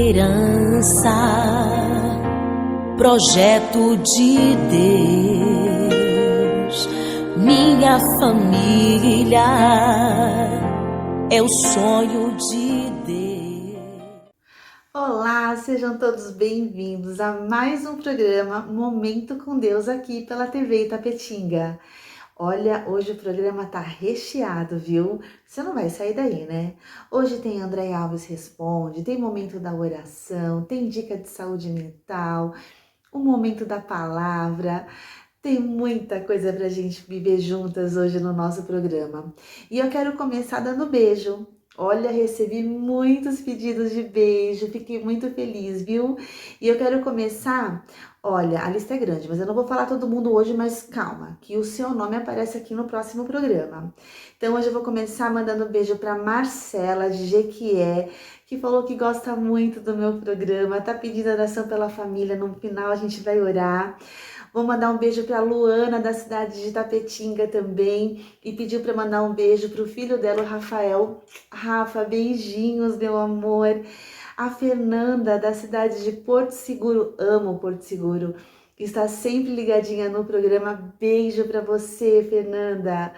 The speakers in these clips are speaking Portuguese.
herança, projeto de Deus. Minha família é o sonho de Deus. Olá, sejam todos bem-vindos a mais um programa Momento com Deus aqui pela TV Itapetinga. Olha, hoje o programa tá recheado, viu? Você não vai sair daí, né? Hoje tem André Alves Responde, tem Momento da Oração, tem Dica de Saúde Mental, o Momento da Palavra. Tem muita coisa pra gente viver juntas hoje no nosso programa. E eu quero começar dando beijo. Olha, recebi muitos pedidos de beijo, fiquei muito feliz, viu? E eu quero começar, olha, a lista é grande, mas eu não vou falar todo mundo hoje, mas calma, que o seu nome aparece aqui no próximo programa. Então hoje eu vou começar mandando beijo para Marcela de Jequié, que falou que gosta muito do meu programa, tá pedindo oração pela família, no final a gente vai orar. Vou mandar um beijo para Luana, da cidade de Itapetinga também, e pediu para mandar um beijo para o filho dela, o Rafael. Rafa, beijinhos, meu amor. A Fernanda, da cidade de Porto Seguro, amo Porto Seguro, está sempre ligadinha no programa. Beijo para você, Fernanda.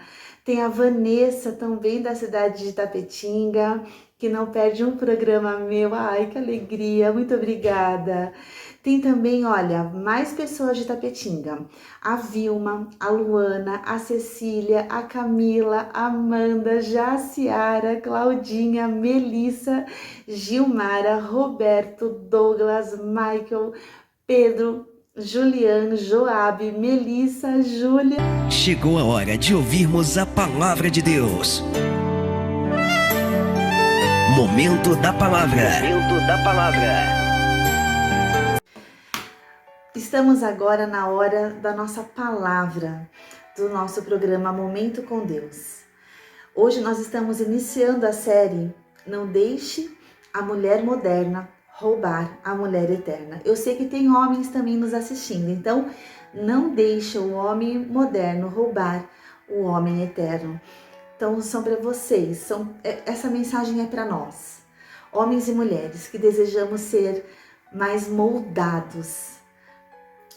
Tem a Vanessa, também da cidade de Itapetinga, que não perde um programa meu. Ai, que alegria, muito obrigada. Tem também, olha, mais pessoas de Itapetinga. A Vilma, a Luana, a Cecília, a Camila, a Amanda, Jaciara, Claudinha, Melissa, Gilmara, Roberto, Douglas, Michael, Pedro, Juliano, Joabe, Melissa, Júlia. Chegou a hora de ouvirmos a palavra de Deus. Momento da palavra. Momento da palavra. Estamos agora na hora da nossa palavra, do nosso programa Momento com Deus. Hoje nós estamos iniciando a série Não Deixe a Mulher Moderna Roubar a Mulher Eterna. Eu sei que tem homens também nos assistindo, então não deixe o homem moderno roubar o homem eterno. Então são para vocês, essa mensagem é para nós, homens e mulheres que desejamos ser mais moldados,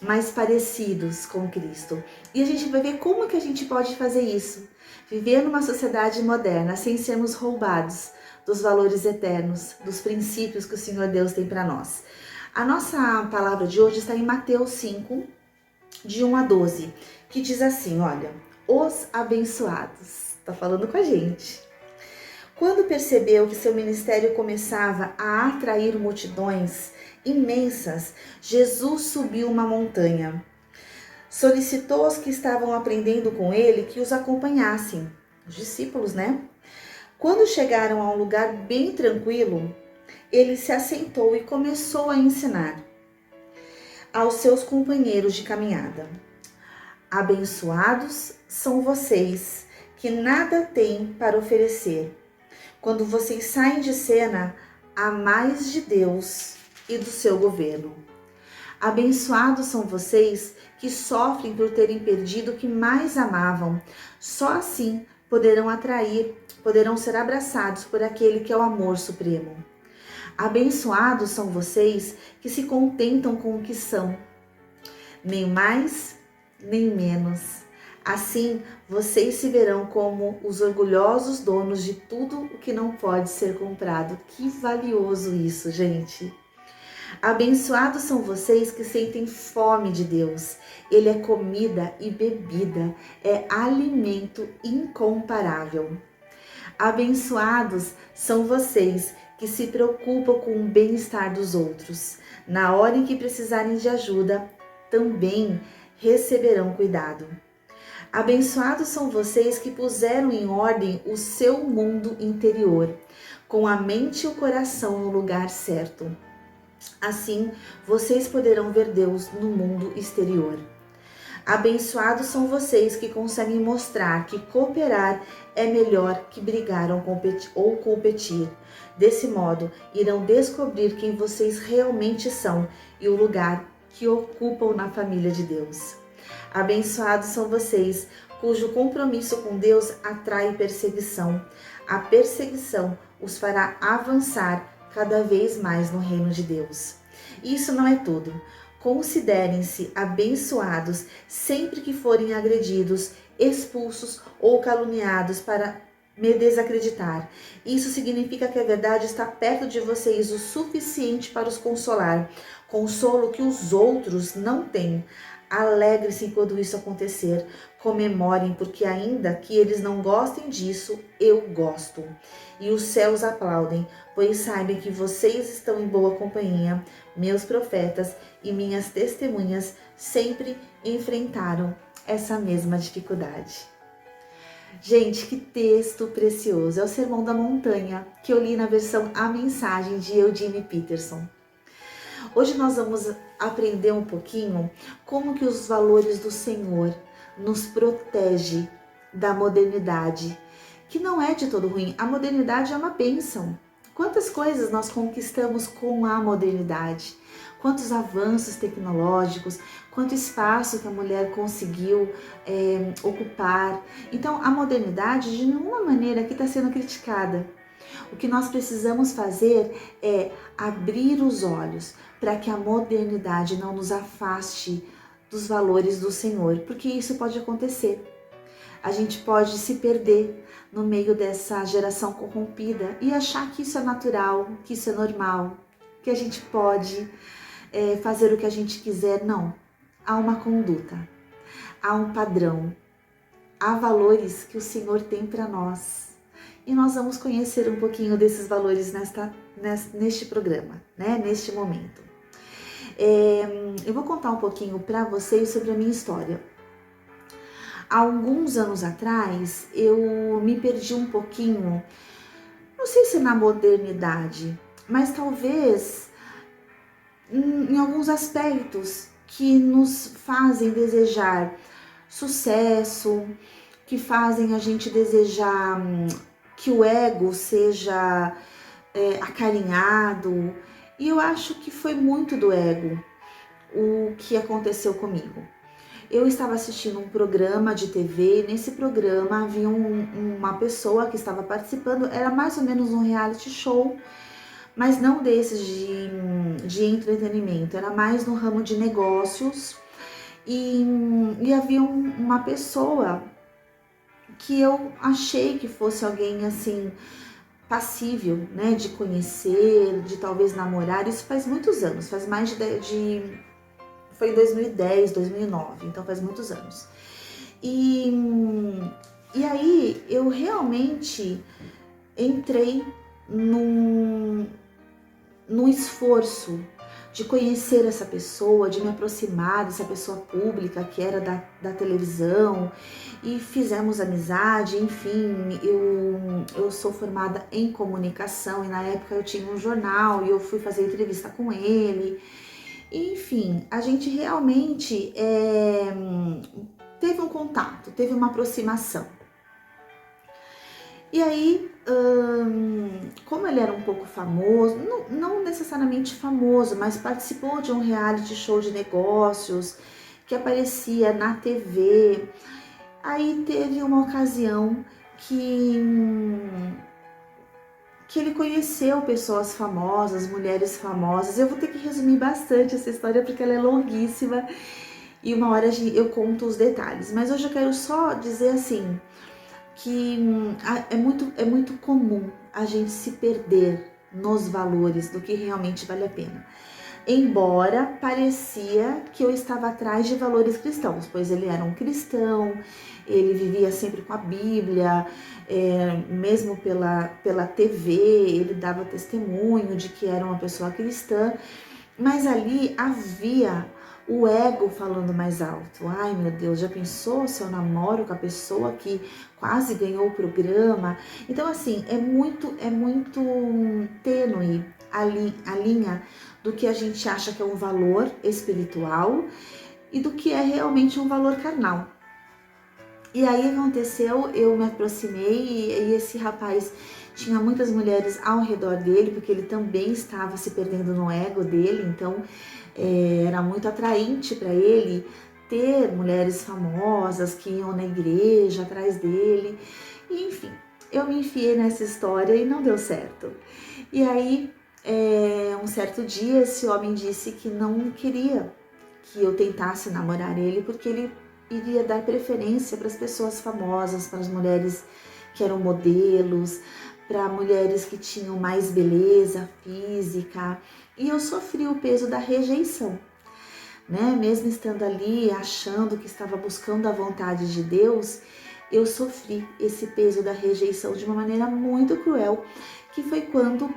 mais parecidos com Cristo. E a gente vai ver como que a gente pode fazer isso. Viver numa sociedade moderna sem sermos roubados dos valores eternos, dos princípios que o Senhor Deus tem para nós. A nossa palavra de hoje está em Mateus 5, de 1 a 12, que diz assim, olha, os abençoados. Está falando com a gente. Quando percebeu que seu ministério começava a atrair multidões imensas, Jesus subiu uma montanha. Solicitou aos que estavam aprendendo com ele que os acompanhassem, os discípulos, né? Quando chegaram a um lugar bem tranquilo, ele se assentou e começou a ensinar aos seus companheiros de caminhada. Abençoados são vocês que nada têm para oferecer. Quando vocês saem de cena, há mais de Deus e do seu governo. Abençoados são vocês que sofrem por terem perdido o que mais amavam. Só assim poderão ser abraçados por aquele que é o amor supremo. Abençoados são vocês que se contentam com o que são, nem mais, nem menos. Assim, vocês se verão como os orgulhosos donos de tudo o que não pode ser comprado. Que valioso isso, gente! Abençoados são vocês que sentem fome de Deus. Ele é comida e bebida, é alimento incomparável. Abençoados são vocês que se preocupam com o bem-estar dos outros. Na hora em que precisarem de ajuda, também receberão cuidado. Abençoados são vocês que puseram em ordem o seu mundo interior, com a mente e o coração no lugar certo. Assim, vocês poderão ver Deus no mundo exterior. Abençoados são vocês que conseguem mostrar que cooperar é melhor que brigar ou competir. Desse modo, irão descobrir quem vocês realmente são e o lugar que ocupam na família de Deus. Abençoados são vocês cujo compromisso com Deus atrai perseguição. A perseguição os fará avançar cada vez mais no reino de Deus. Isso não é tudo. Considerem-se abençoados sempre que forem agredidos, expulsos ou caluniados para me desacreditar. Isso significa que a verdade está perto de vocês o suficiente para os consolar. Consolo que os outros não têm. Alegre-se quando isso acontecer. Comemorem, porque ainda que eles não gostem disso, eu gosto. E os céus aplaudem, pois sabem que vocês estão em boa companhia. Meus profetas e minhas testemunhas sempre enfrentaram essa mesma dificuldade. Gente, que texto precioso! É o Sermão da Montanha, que eu li na versão A Mensagem de Eugene Peterson. Hoje nós vamos aprender um pouquinho como que os valores do Senhor nos protege da modernidade, que não é de todo ruim. A modernidade é uma bênção. Quantas coisas nós conquistamos com a modernidade? Quantos avanços tecnológicos, quanto espaço que a mulher conseguiu ocupar. Então, a modernidade de nenhuma maneira aqui está sendo criticada. O que nós precisamos fazer é abrir os olhos para que a modernidade não nos afaste dos valores do Senhor, porque isso pode acontecer. A gente pode se perder no meio dessa geração corrompida e achar que isso é natural, que isso é normal, que a gente pode fazer o que a gente quiser. Não, há uma conduta, há um padrão, há valores que o Senhor tem para nós. E nós vamos conhecer um pouquinho desses valores neste programa, né? Neste momento. Eu vou contar um pouquinho para vocês sobre a minha história. Há alguns anos atrás, eu me perdi um pouquinho, não sei se na modernidade, mas talvez em alguns aspectos que nos fazem desejar sucesso, que fazem a gente desejar que o ego seja acarinhado. E eu acho que foi muito do ego o que aconteceu comigo. Eu estava assistindo um programa de TV, nesse programa havia uma pessoa que estava participando, era mais ou menos um reality show, mas não desses de entretenimento, era mais no ramo de negócios. E havia uma pessoa que eu achei que fosse alguém assim passível, né, de conhecer, de talvez namorar. Isso faz muitos anos, faz mais foi em 2010, 2009, então faz muitos anos. E aí eu realmente entrei num esforço de conhecer essa pessoa, de me aproximar dessa pessoa pública que era da televisão, e fizemos amizade. Enfim, eu sou formada em comunicação e na época eu tinha um jornal e eu fui fazer entrevista com ele. Enfim, a gente realmente teve um contato, teve uma aproximação. E aí, como ele era um pouco famoso, não necessariamente famoso, mas participou de um reality show de negócios que aparecia na TV. Aí teve uma ocasião que ele conheceu pessoas famosas, mulheres famosas. Eu vou ter que resumir bastante essa história porque ela é longuíssima e uma hora eu conto os detalhes. Mas hoje eu quero só dizer assim, que é muito comum a gente se perder nos valores do que realmente vale a pena. Embora parecia que eu estava atrás de valores cristãos, pois ele era um cristão, ele vivia sempre com a Bíblia, mesmo pela TV, ele dava testemunho de que era uma pessoa cristã, mas ali havia o ego falando mais alto. Ai, meu Deus, já pensou se eu namoro com a pessoa que quase ganhou o programa? Então, assim, é muito tênue a linha do que a gente acha que é um valor espiritual e do que é realmente um valor carnal. E aí aconteceu, eu me aproximei e esse rapaz tinha muitas mulheres ao redor dele, porque ele também estava se perdendo no ego dele, então era muito atraente para ele ter mulheres famosas que iam na igreja atrás dele. E, enfim, eu me enfiei nessa história e não deu certo. E aí Um certo dia esse homem disse que não queria que eu tentasse namorar ele, porque ele iria dar preferência para as pessoas famosas, para as mulheres que eram modelos, para mulheres que tinham mais beleza física. E eu sofri o peso da rejeição, né? Mesmo estando ali, achando que estava buscando a vontade de Deus, eu sofri esse peso da rejeição de uma maneira muito cruel, que foi quando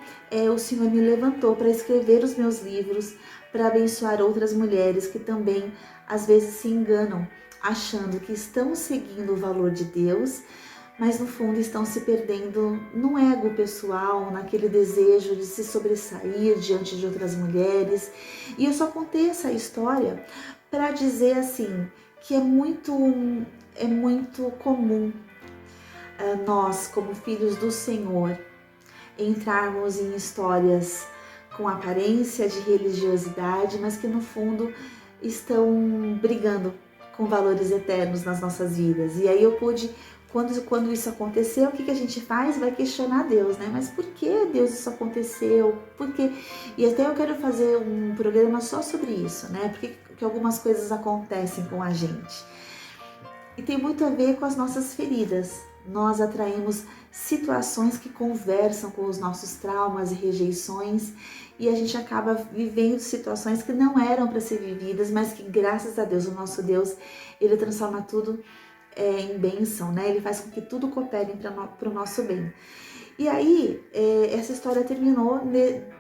o Senhor me levantou para escrever os meus livros, para abençoar outras mulheres que também às vezes se enganam, achando que estão seguindo o valor de Deus, mas no fundo estão se perdendo no ego pessoal, naquele desejo de se sobressair diante de outras mulheres. E eu só contei essa história para dizer assim, que é muito comum nós, como filhos do Senhor, entrarmos em histórias com aparência de religiosidade, mas que no fundo estão brigando com valores eternos nas nossas vidas. E aí eu pude, quando isso aconteceu, o que a gente faz? Vai questionar Deus, né? Mas por que Deus isso aconteceu? Por quê? E até eu quero fazer um programa só sobre isso, né? Porque que algumas coisas acontecem com a gente. E tem muito a ver com as nossas feridas. Nós atraímos situações que conversam com os nossos traumas e rejeições, e a gente acaba vivendo situações que não eram para ser vividas, mas que, graças a Deus, o nosso Deus, ele transforma tudo em bênção, né? Ele faz com que tudo coopere para o nosso bem. E aí, essa história terminou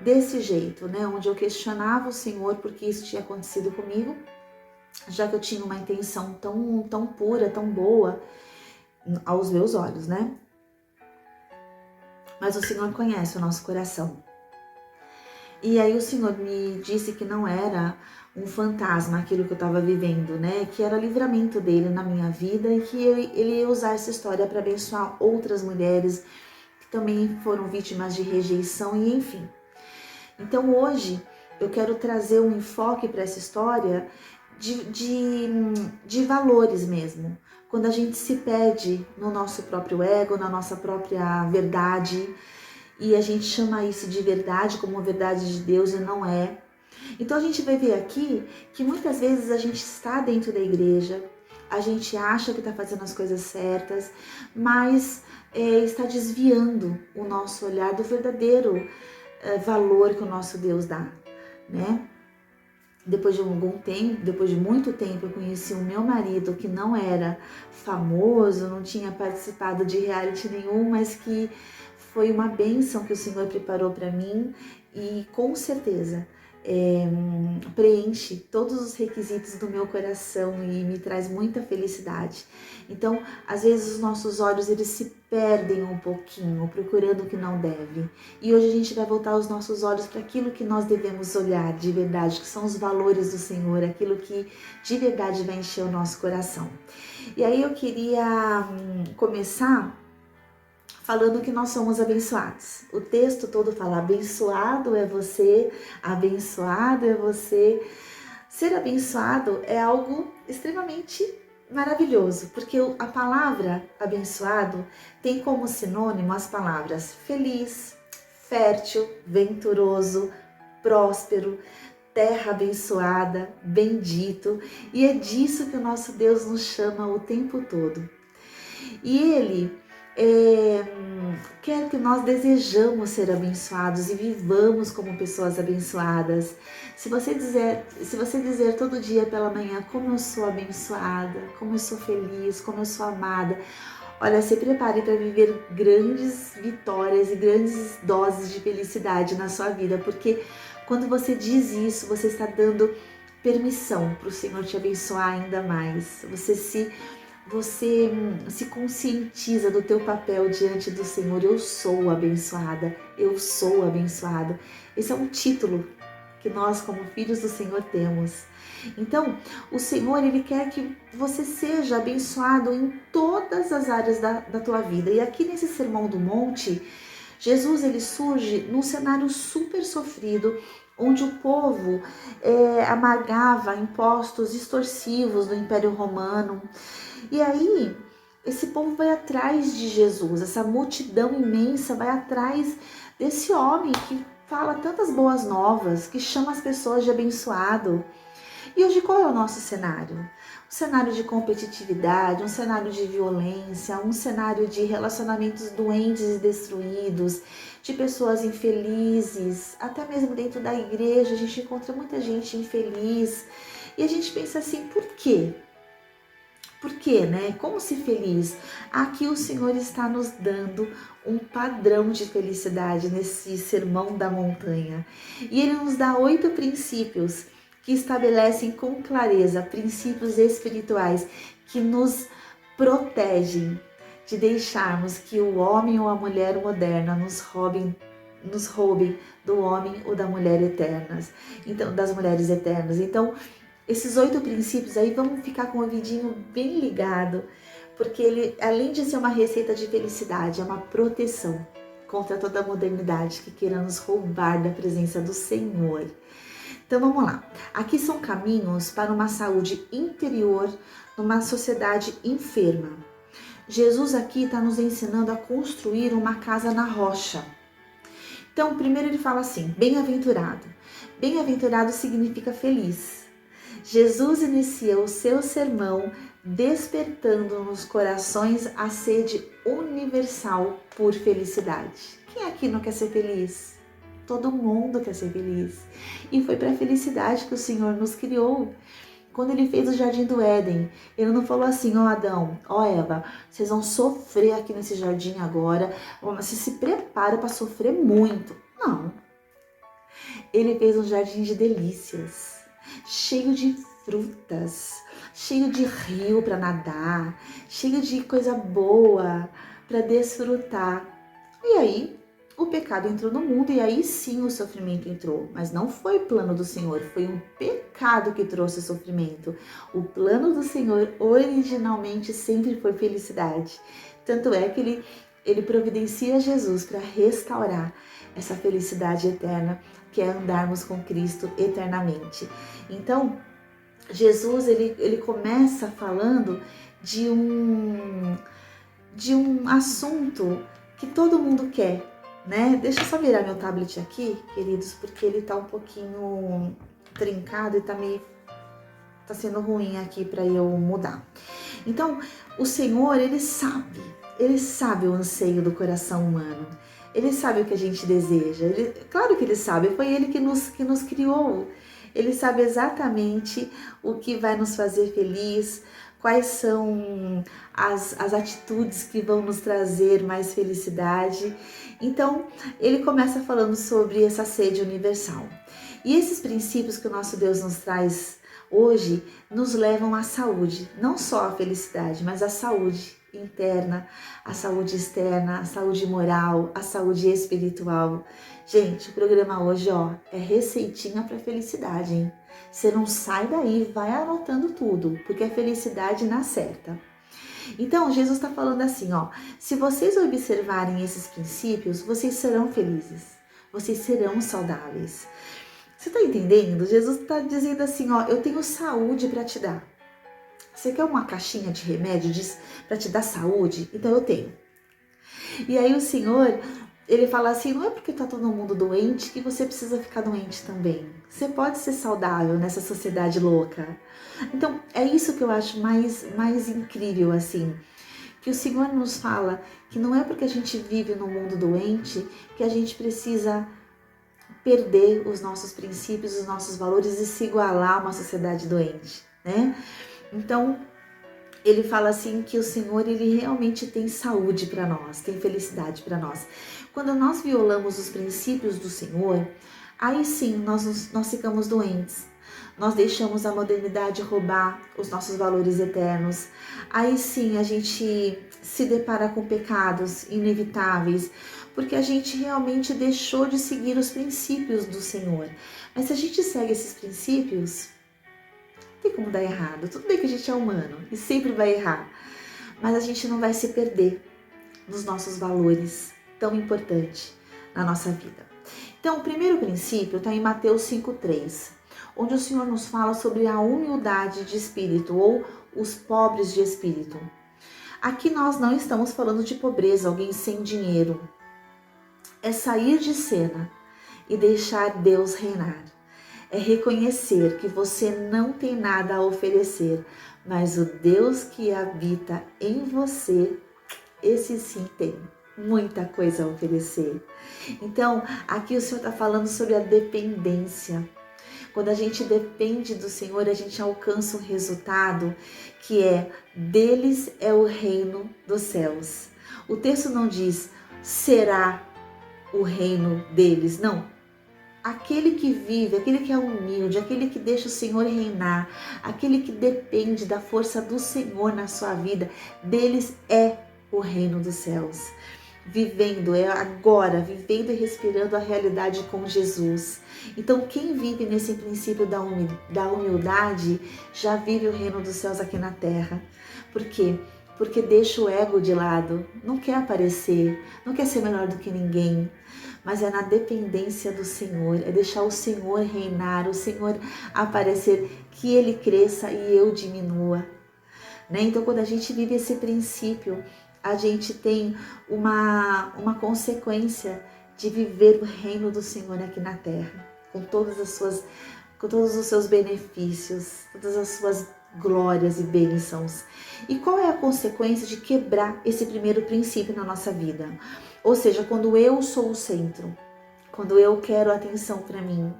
desse jeito, né? Onde eu questionava o Senhor porque isso tinha acontecido comigo, já que eu tinha uma intenção tão pura, tão boa aos meus olhos, né? Mas o Senhor conhece o nosso coração. E aí o Senhor me disse que não era um fantasma aquilo que eu estava vivendo, né? Que era livramento dele na minha vida e que ele ia usar essa história para abençoar outras mulheres que também foram vítimas de rejeição e enfim. Então hoje eu quero trazer um enfoque para essa história de valores mesmo. Quando a gente se perde no nosso próprio ego, na nossa própria verdade, e a gente chama isso de verdade como verdade de Deus e não é. Então a gente vai ver aqui que muitas vezes a gente está dentro da igreja, a gente acha que está fazendo as coisas certas, mas está desviando o nosso olhar do verdadeiro valor que o nosso Deus dá, né? Depois de muito tempo, eu conheci o meu marido que não era famoso, não tinha participado de reality nenhum, mas que foi uma bênção que o Senhor preparou para mim e com certeza preenche todos os requisitos do meu coração e me traz muita felicidade. Então, às vezes os nossos olhos eles se perdem um pouquinho, procurando o que não deve. E hoje a gente vai voltar os nossos olhos para aquilo que nós devemos olhar de verdade, que são os valores do Senhor, aquilo que de verdade vai encher o nosso coração. E aí eu queria começar falando que nós somos abençoados. O texto todo fala: abençoado é você, abençoado é você. Ser abençoado é algo extremamente maravilhoso, porque a palavra abençoado tem como sinônimo as palavras feliz, fértil, venturoso, próspero, terra abençoada, bendito, e é disso que o nosso Deus nos chama o tempo todo. E Ele quer que nós desejamos ser abençoados e vivamos como pessoas abençoadas. Se você dizer todo dia pela manhã: como eu sou abençoada, como eu sou feliz, como eu sou amada, olha, se prepare para viver grandes vitórias e grandes doses de felicidade na sua vida, porque quando você diz isso, você está dando permissão para o Senhor te abençoar ainda mais. Você se conscientiza do teu papel diante do Senhor. Eu sou abençoada, eu sou abençoado. Esse é um título que nós, como filhos do Senhor, temos. Então, o Senhor, Ele quer que você seja abençoado em todas as áreas da tua vida. E aqui nesse Sermão do Monte, Jesus, ele surge num cenário super sofrido, onde o povo amargava impostos extorsivos do Império Romano. E aí, esse povo vai atrás de Jesus, essa multidão imensa vai atrás desse homem que fala tantas boas novas, que chama as pessoas de abençoado. E hoje qual é o nosso cenário? Um cenário de competitividade, um cenário de violência, um cenário de relacionamentos doentes e destruídos, de pessoas infelizes, até mesmo dentro da igreja a gente encontra muita gente infeliz. E a gente pensa assim, por quê? Por quê, né? Como ser feliz? Aqui o Senhor está nos dando um padrão de felicidade nesse sermão da montanha. E Ele nos dá 8 princípios que estabelecem com clareza princípios espirituais que nos protegem de deixarmos que o homem ou a mulher moderna nos roubem do homem ou da mulher eternas. Então, das mulheres eternas. Então, esses 8 princípios aí, vamos ficar com o ouvidinho bem ligado, porque ele, além de ser uma receita de felicidade, é uma proteção contra toda a modernidade que queira nos roubar da presença do Senhor. Então vamos lá. Aqui são caminhos para uma saúde interior numa sociedade enferma. Jesus aqui está nos ensinando a construir uma casa na rocha. Então, primeiro ele fala assim, bem-aventurado. Bem-aventurado significa feliz. Jesus inicia o seu sermão despertando nos corações a sede universal por felicidade. Quem aqui não quer ser feliz? Todo mundo quer ser feliz. E foi para a felicidade que o Senhor nos criou. Quando Ele fez o Jardim do Éden, Ele não falou assim, ó Adão, ó Eva, vocês vão sofrer aqui nesse jardim agora, você se prepara para sofrer muito. Não. Ele fez um jardim de delícias, cheio de frutas, cheio de rio para nadar, cheio de coisa boa para desfrutar. E aí, o pecado entrou no mundo e aí sim o sofrimento entrou. Mas não foi plano do Senhor, foi um pecado que trouxe o sofrimento. O plano do Senhor originalmente sempre foi felicidade. Tanto é que ele providencia Jesus para restaurar essa felicidade eterna, que é andarmos com Cristo eternamente. Então, Jesus ele começa falando de um assunto que todo mundo quer, né? Deixa eu só virar meu tablet aqui, queridos, porque ele tá um pouquinho trincado e tá sendo ruim aqui para eu mudar. Então, o Senhor, ele sabe o anseio do coração humano. Ele sabe o que a gente deseja. Claro que ele sabe, foi ele que nos criou. Ele sabe exatamente o que vai nos fazer feliz, quais são as atitudes que vão nos trazer mais felicidade. Então, ele começa falando sobre essa sede universal. E esses princípios que o nosso Deus nos traz hoje nos levam à saúde, não só à felicidade, mas à saúde interna, à saúde externa, à saúde moral, à saúde espiritual. Gente, o programa hoje, é receitinha para felicidade, hein? Você não sai daí, vai anotando tudo, porque a felicidade na certa. Então, Jesus está falando assim, se vocês observarem esses princípios, vocês serão felizes, vocês serão saudáveis. Você está entendendo? Jesus está dizendo assim, eu tenho saúde para te dar. Você quer uma caixinha de remédio para te dar saúde? Então eu tenho. E aí o Senhor, ele fala assim, não é porque está todo mundo doente que você precisa ficar doente também. Você pode ser saudável nessa sociedade louca. Então é isso que eu acho mais incrível, assim. Que o Senhor nos fala que não é porque a gente vive num mundo doente que a gente precisa perder os nossos princípios, os nossos valores e se igualar a uma sociedade doente, né? Então, ele fala assim que o Senhor, ele realmente tem saúde para nós, tem felicidade para nós. Quando nós violamos os princípios do Senhor, aí sim nós ficamos doentes. Nós deixamos a modernidade roubar os nossos valores eternos. Aí sim a gente se depara com pecados inevitáveis, porque a gente realmente deixou de seguir os princípios do Senhor. Mas se a gente segue esses princípios, não tem como dar errado. Tudo bem que a gente é humano e sempre vai errar, mas a gente não vai se perder nos nossos valores tão importantes na nossa vida. Então, o primeiro princípio está em Mateus 5,3, onde o Senhor nos fala sobre a humildade de espírito ou os pobres de espírito. Aqui nós não estamos falando de pobreza, alguém sem dinheiro. É sair de cena, e deixar Deus reinar. É reconhecer que você não tem nada a oferecer, mas o Deus que habita em você, esse sim tem muita coisa a oferecer. Então, aqui o Senhor está falando sobre a dependência. Quando a gente depende do Senhor, a gente alcança um resultado que é: deles é o reino dos céus. O texto não diz será o reino deles, não. Aquele que vive, aquele que é humilde, aquele que deixa o Senhor reinar, aquele que depende da força do Senhor na sua vida, deles é o reino dos céus. Vivendo, é agora, vivendo e respirando a realidade com Jesus. Então, quem vive nesse princípio da humildade, já vive o reino dos céus aqui na terra. Por quê? Porque deixa o ego de lado, não quer aparecer, não quer ser melhor do que ninguém, mas é na dependência do Senhor, é deixar o Senhor reinar, o Senhor aparecer, que Ele cresça e eu diminua. Né? Então, quando a gente vive esse princípio, a gente tem uma consequência de viver o reino do Senhor aqui na terra, com todos os seus benefícios, todas as suas glórias e bênçãos. E qual é a consequência de quebrar esse primeiro princípio na nossa vida? Ou seja, quando eu sou o centro, quando eu quero atenção para mim,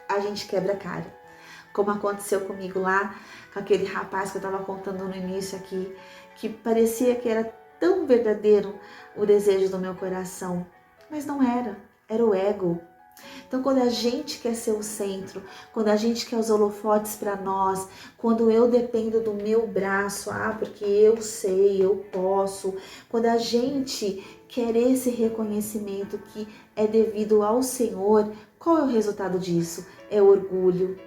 a gente quebra a cara. Como aconteceu comigo lá, com aquele rapaz que eu estava contando no início aqui, que parecia que era tão verdadeiro o desejo do meu coração, mas não era, era o ego. Então, quando a gente quer ser o centro, quando a gente quer os holofotes para nós, quando eu dependo do meu braço, porque eu sei, eu posso, quando a gente quer esse reconhecimento que é devido ao Senhor, qual é o resultado disso? É orgulho,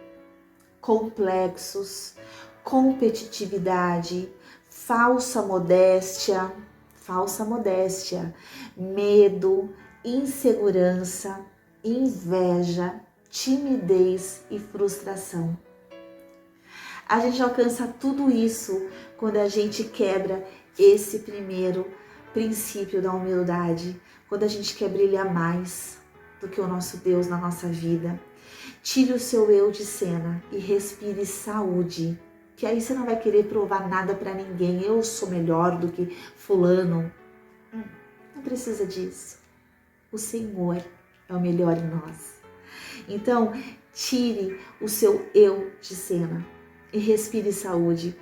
complexos, competitividade, falsa modéstia, medo, insegurança, inveja, timidez e frustração. A gente alcança tudo isso quando a gente quebra esse primeiro princípio da humildade, quando a gente quer brilhar mais do que o nosso Deus na nossa vida. Tire o seu eu de cena e respire saúde, que aí você não vai querer provar nada para ninguém. Eu sou melhor do que fulano. Não precisa disso. O Senhor é o melhor em nós. Então, tire o seu eu de cena e respire saúde.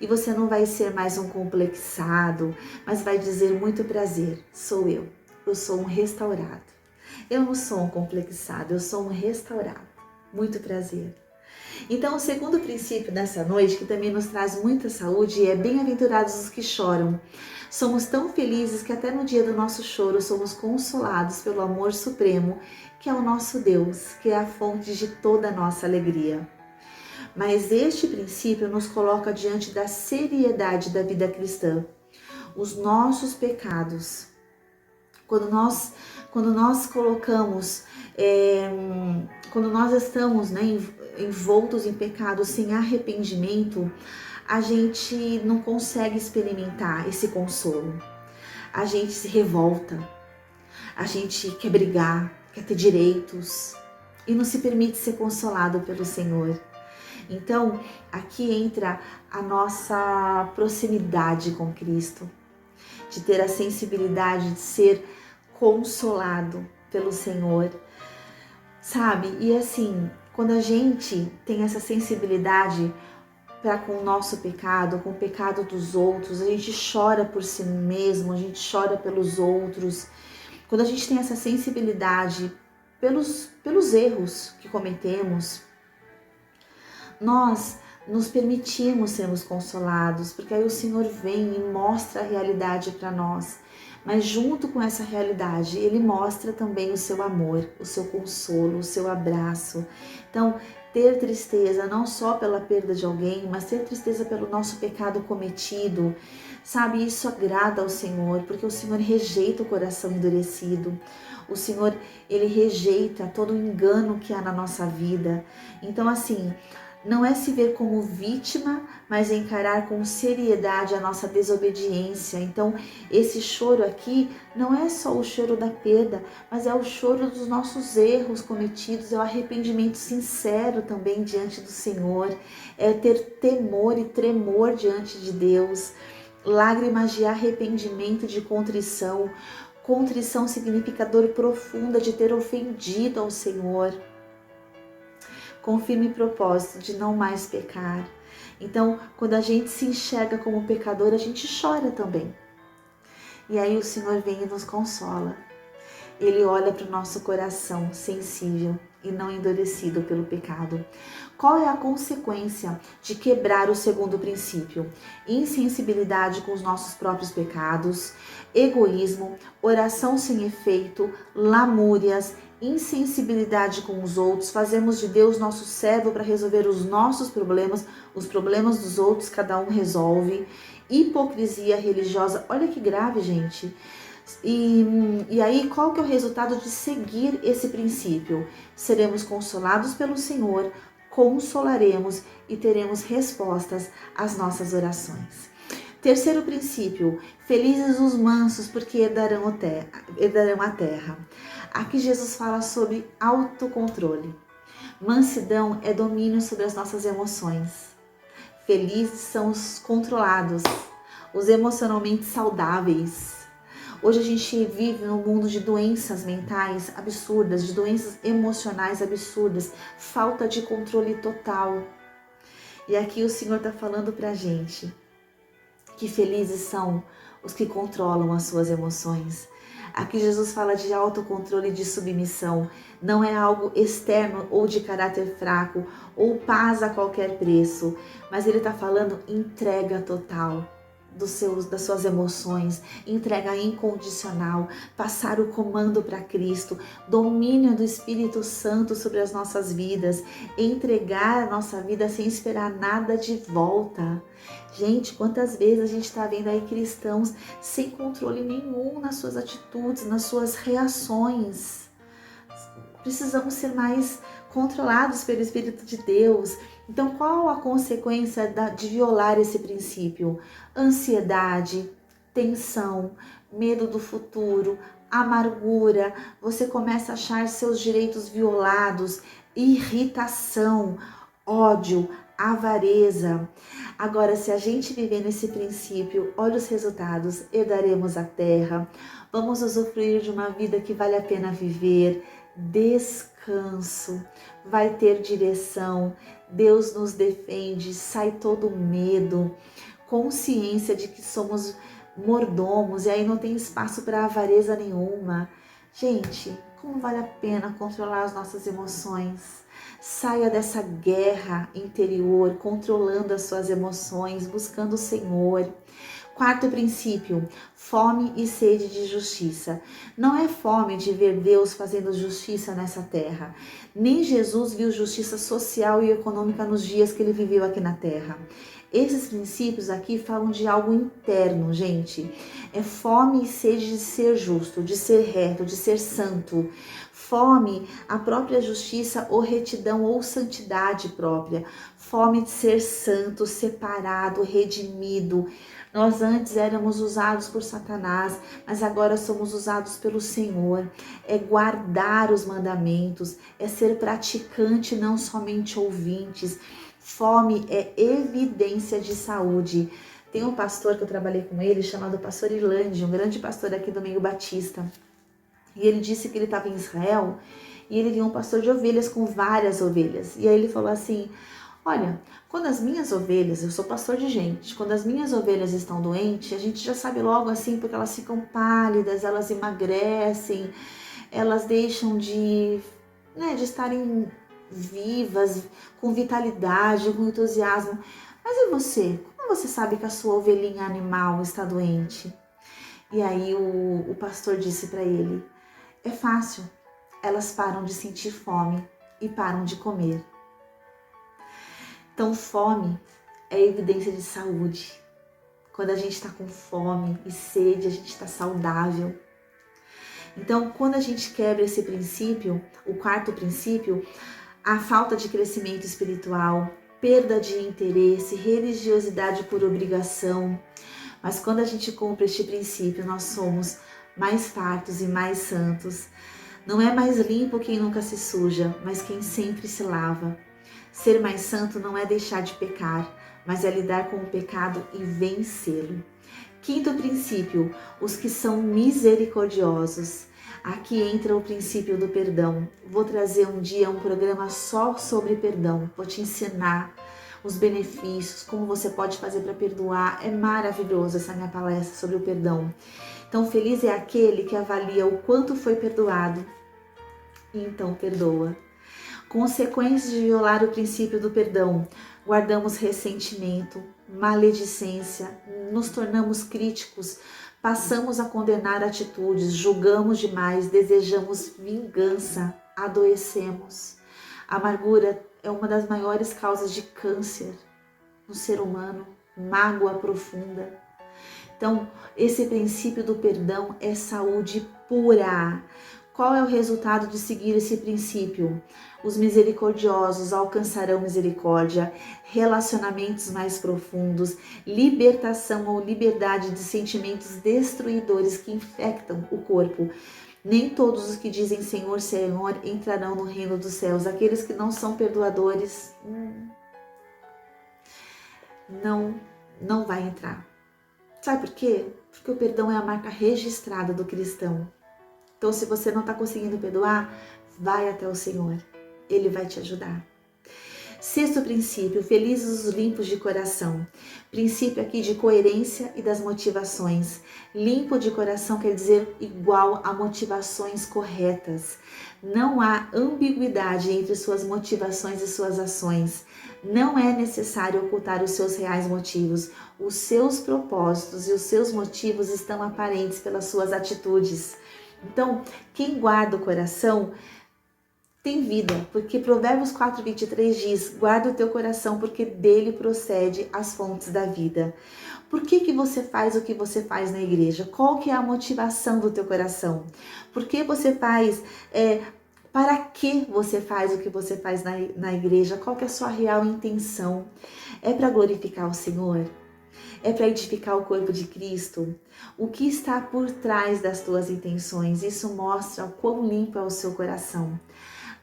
E você não vai ser mais um complexado, mas vai dizer: muito prazer, sou eu. Eu sou um restaurado. Eu não sou um complexado, eu sou um restaurado. Muito prazer. Então, o segundo princípio dessa noite, que também nos traz muita saúde, é: bem-aventurados os que choram. Somos tão felizes que até no dia do nosso choro somos consolados pelo amor supremo, que é o nosso Deus, que é a fonte de toda a nossa alegria. Mas este princípio nos coloca diante da seriedade da vida cristã. Os nossos pecados, quando nós colocamos, quando nós estamos, envoltos em pecado sem arrependimento, a gente não consegue experimentar esse consolo. A gente se revolta, a gente quer brigar, quer ter direitos e não se permite ser consolado pelo Senhor. Então, aqui entra a nossa proximidade com Cristo, de ter a sensibilidade de ser consolado pelo Senhor, sabe? E assim, quando a gente tem essa sensibilidade para com o nosso pecado, com o pecado dos outros, a gente chora por si mesmo, a gente chora pelos outros. Quando a gente tem essa sensibilidade pelos erros que cometemos, nós nos permitimos sermos consolados, porque aí o Senhor vem e mostra a realidade para nós. Mas junto com essa realidade, Ele mostra também o seu amor, o seu consolo, o seu abraço. Então, ter tristeza não só pela perda de alguém, mas ter tristeza pelo nosso pecado cometido, sabe? Isso agrada ao Senhor, porque o Senhor rejeita o coração endurecido. O Senhor, Ele rejeita todo o engano que há na nossa vida. Então, assim, não é se ver como vítima, mas encarar com seriedade a nossa desobediência. Então, esse choro aqui não é só o choro da perda, mas é o choro dos nossos erros cometidos, é o arrependimento sincero também diante do Senhor, é ter temor e tremor diante de Deus, lágrimas de arrependimento, de contrição. Contrição significa dor profunda de ter ofendido ao Senhor, com firme propósito de não mais pecar. Então, quando a gente se enxerga como pecador, a gente chora também. E aí o Senhor vem e nos consola. Ele olha para o nosso coração sensível e não endurecido pelo pecado. Qual é a consequência de quebrar o segundo princípio? Insensibilidade com os nossos próprios pecados, egoísmo, oração sem efeito, lamúrias, insensibilidade com os outros, fazemos de Deus nosso servo para resolver os nossos problemas, os problemas dos outros cada um resolve, hipocrisia religiosa, olha que grave, gente. E aí, qual que é o resultado de seguir esse princípio? Seremos consolados pelo Senhor, consolaremos e teremos respostas às nossas orações. Terceiro princípio, felizes os mansos, porque herdarão a terra. Aqui Jesus fala sobre autocontrole. Mansidão é domínio sobre as nossas emoções. Felizes são os controlados, os emocionalmente saudáveis. Hoje a gente vive num mundo de doenças mentais absurdas, de doenças emocionais absurdas, falta de controle total. E aqui o Senhor está falando pra gente que felizes são os que controlam as suas emoções. Aqui Jesus fala de autocontrole e de submissão. Não é algo externo ou de caráter fraco ou paz a qualquer preço, mas ele está falando entrega total das suas emoções, entrega incondicional, passar o comando para Cristo, domínio do Espírito Santo sobre as nossas vidas, entregar a nossa vida sem esperar nada de volta. Gente, quantas vezes a gente está vendo aí cristãos sem controle nenhum nas suas atitudes, nas suas reações. Precisamos ser mais controlados pelo Espírito de Deus. Então, qual a consequência de violar esse princípio? Ansiedade, tensão, medo do futuro, amargura, você começa a achar seus direitos violados, irritação, ódio, avareza. Agora, se a gente viver nesse princípio, olha os resultados, herdaremos a terra, vamos usufruir de uma vida que vale a pena viver, descanso, vai ter direção, Deus nos defende, sai todo medo, consciência de que somos mordomos e aí não tem espaço para avareza nenhuma. Gente, como vale a pena controlar as nossas emoções? Saia dessa guerra interior, controlando as suas emoções, buscando o Senhor. Quarto princípio, fome e sede de justiça. Não é fome de ver Deus fazendo justiça nessa terra. Nem Jesus viu justiça social e econômica nos dias que ele viveu aqui na terra. Esses princípios aqui falam de algo interno, gente. É fome e sede de ser justo, de ser reto, de ser santo. Fome, a própria justiça ou retidão ou santidade própria. Fome de ser santo, separado, redimido. Nós antes éramos usados por Satanás, mas agora somos usados pelo Senhor. É guardar os mandamentos, é ser praticante, não somente ouvintes. Fome é evidência de saúde. Tem um pastor que eu trabalhei com ele, chamado pastor Irlande, um grande pastor aqui do meio batista. E ele disse que ele estava em Israel e ele viu um pastor de ovelhas com várias ovelhas. E aí ele falou assim, olha, quando as minhas ovelhas, eu sou pastor de gente, quando as minhas ovelhas estão doentes, a gente já sabe logo assim, porque elas ficam pálidas, elas emagrecem, elas deixam de estarem vivas, com vitalidade, com entusiasmo. Mas e você? Como você sabe que a sua ovelhinha animal está doente? E aí o pastor disse para ele, é fácil, elas param de sentir fome e param de comer. Então, fome é evidência de saúde. Quando a gente está com fome e sede, a gente está saudável. Então, quando a gente quebra esse princípio, o quarto princípio, a falta de crescimento espiritual, perda de interesse, religiosidade por obrigação. Mas quando a gente cumpre este princípio, nós somos mais fartos e mais santos. Não é mais limpo quem nunca se suja, mas quem sempre se lava. Ser mais santo não é deixar de pecar, mas é lidar com o pecado e vencê-lo. Quinto princípio, os que são misericordiosos. Aqui entra o princípio do perdão. Vou trazer um dia um programa só sobre perdão. Vou te ensinar os benefícios, como você pode fazer para perdoar. É maravilhoso essa minha palestra sobre o perdão. Então, feliz é aquele que avalia o quanto foi perdoado e então perdoa. Consequências de violar o princípio do perdão. Guardamos ressentimento, maledicência, nos tornamos críticos, passamos a condenar atitudes, julgamos demais, desejamos vingança, adoecemos. A amargura é uma das maiores causas de câncer no ser humano, mágoa profunda. Então, esse princípio do perdão é saúde pura. Qual é o resultado de seguir esse princípio? Os misericordiosos alcançarão misericórdia, relacionamentos mais profundos, libertação ou liberdade de sentimentos destruidores que infectam o corpo. Nem todos os que dizem Senhor, Senhor entrarão no reino dos céus. Aqueles que não são perdoadores, não vai entrar. Sabe por quê? Porque o perdão é a marca registrada do cristão. Então, se você não está conseguindo perdoar, vai até o Senhor. Ele vai te ajudar. Sexto princípio, felizes os limpos de coração. Princípio aqui de coerência e das motivações. Limpo de coração quer dizer igual a motivações corretas. Não há ambiguidade entre suas motivações e suas ações. Não é necessário ocultar os seus reais motivos. Os seus propósitos e os seus motivos estão aparentes pelas suas atitudes. Então, quem guarda o coração tem vida, porque Provérbios 4:23 diz: guarda o teu coração, porque dele procede as fontes da vida. Por que você faz o que você faz na igreja? Qual que é a motivação do teu coração? Por que você faz, para que você faz o que você faz na igreja? Qual que é a sua real intenção? É para glorificar o Senhor? É para edificar o corpo de Cristo? O que está por trás das tuas intenções? Isso mostra o quão limpo é o seu coração.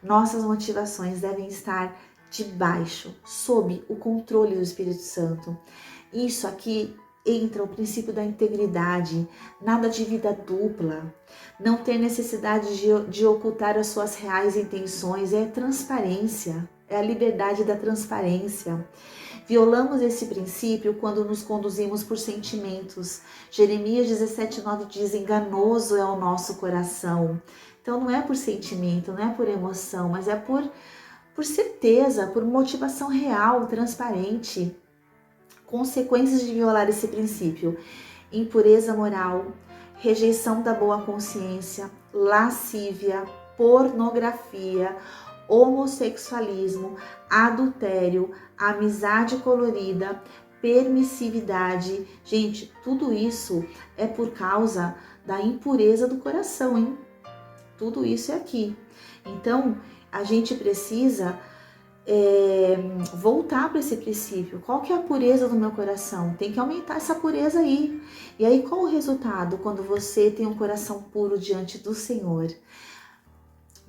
Nossas motivações devem estar debaixo, sob o controle do Espírito Santo. Isso aqui entra o princípio da integridade, nada de vida dupla, não ter necessidade de ocultar as suas reais intenções, é transparência, é a liberdade da transparência. Violamos esse princípio quando nos conduzimos por sentimentos. Jeremias 17:9 diz: enganoso é o nosso coração. Então não é por sentimento, não é por emoção, mas é por certeza, por motivação real, transparente. Consequências de violar esse princípio: impureza moral, rejeição da boa consciência, lascívia, pornografia, homossexualismo, adultério, amizade colorida, permissividade. Gente, tudo isso é por causa da impureza do coração, hein? Tudo isso é aqui. Então, a gente precisa voltar para esse princípio. Qual que é a pureza do meu coração? Tem que aumentar essa pureza aí. E aí, qual o resultado quando você tem um coração puro diante do Senhor?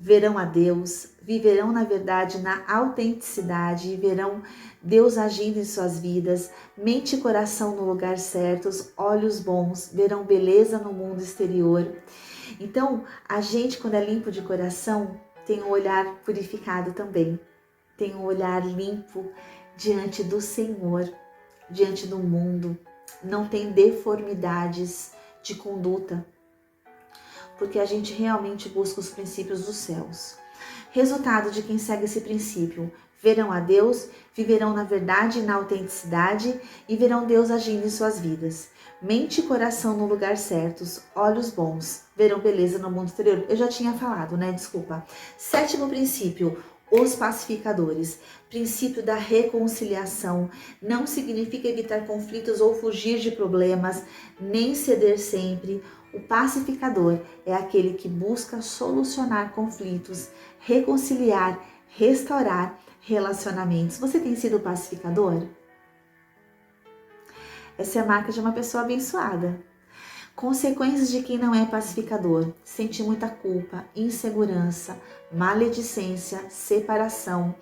Verão a Deus, viverão na verdade, na autenticidade, verão Deus agindo em suas vidas, mente e coração no lugar certos, olhos bons, verão beleza no mundo exterior. Então, a gente, quando é limpo de coração, tem um olhar purificado também, tem um olhar limpo diante do Senhor, diante do mundo, não tem deformidades de conduta, porque a gente realmente busca os princípios dos céus. Resultado de quem segue esse princípio: verão a Deus, viverão na verdade e na autenticidade e verão Deus agindo em suas vidas. Mente e coração no lugar certos, olhos bons, verão beleza no mundo exterior. Eu já tinha falado, né? Desculpa. Sétimo princípio: os pacificadores. Princípio da reconciliação. Não significa evitar conflitos ou fugir de problemas, nem ceder sempre. O pacificador é aquele que busca solucionar conflitos, reconciliar, restaurar relacionamentos. Você tem sido pacificador? Essa é a marca de uma pessoa abençoada. Consequências de quem não é pacificador: sente muita culpa, insegurança, maledicência, separação.